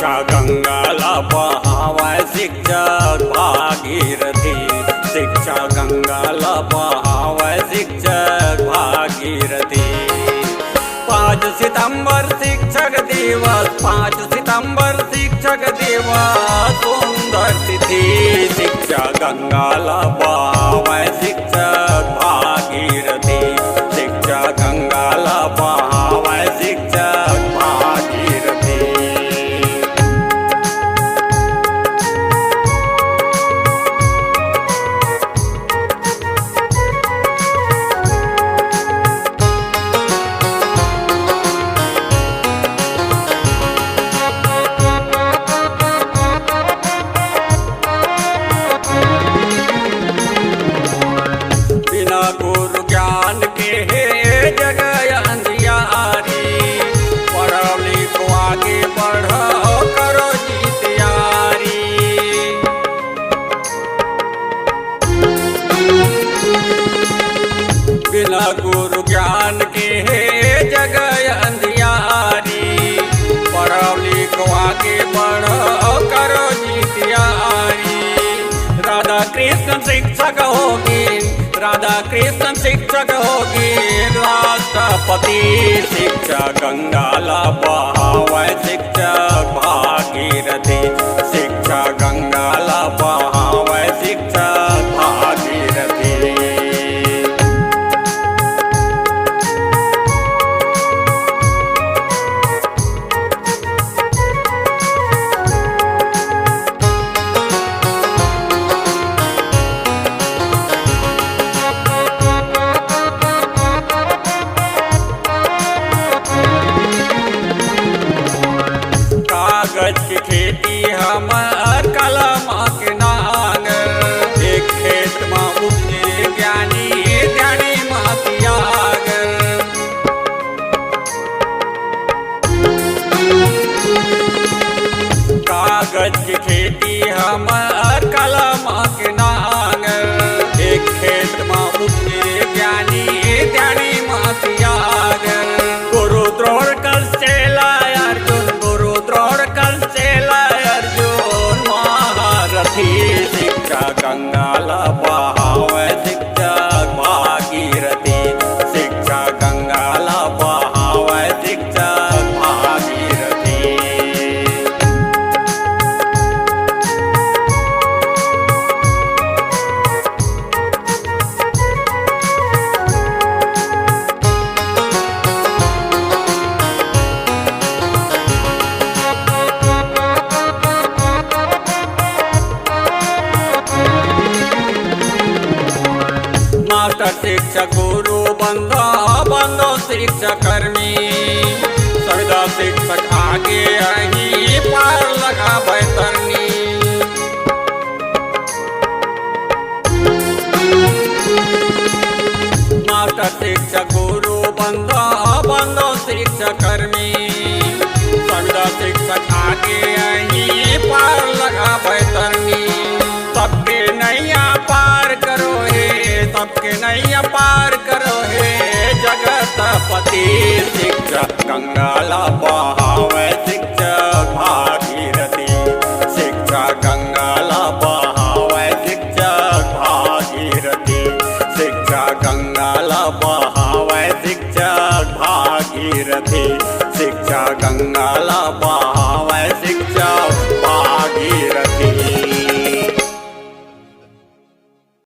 शिक्षा गंगाला बहावै शिक्षक भागीरथी। शिक्षा गंगाला बहावै शिक्षक भागीरथी। 5 सितंबर शिक्षक दिवस, 5 सितंबर शिक्षक दिवस सुंदर तिथि। शिक्षा गंगाला बहावै शिक्षक भागीरथी। शिक्षा गंगाला बहावै शिक्षक भागीरथी। बिना गुरु ज्ञान के है जगह अंधियारी। पढ़ो लिखो आगे बढ़ो करो जी तैयारी। बिना गुरु ज्ञान के है जगह अंधियारी। पढ़ो लिखो आगे बढ़ो करो जी तैयारी। राधा कृष्ण शिक्षक होगी, राधा कृष्ण शिक्षक होगी राष्ट्रपति। शिक्षा गंगाला बहावै शिक्षक भागीरथी। शिक्षा गंगाला बहावै शिक्षक भागीरथी। कागज की खेती हमार कलम के नांग। एक खेत में उपजे ज्ञानी, ज्ञानी मातियागर। कागज की खेती हमार कलम के नांग। एक खेत में उपजे ज्ञानी, ज्ञानी मातियागर। गुरु द्रोण कर चेला अर्जुन, गुरु द्रोण कर चेला अर्जुन महारथी। शिक्षा गंगाला बहावै शिक्षक भागीरथी। शिक्षा गंगाला बहावै शिक्षक भागीरथी। मास्टर शिक्षक गुरु बंधो बंधो शिक्षक कर्मी। सविता शिक्षक आगे आई पार लगा बैतरनी। मास्टर शिक्षक गुरु बंधो बंधो शिक्षक कर्मी। सविता शिक्षक आगे आई पार लगा बैतरनी। सबके नैया पार करो हे, सबके नैया पार करो हे जगत पति। शिक्षा गंगाला बहावै शिक्षक भागीरथी। शिक्षा गंगाला बहावै शिक्षक भागीरथी। शिक्षा गंगाला बहावै शिक्षक भागीरथी। शिक्षा गंगाला बहावै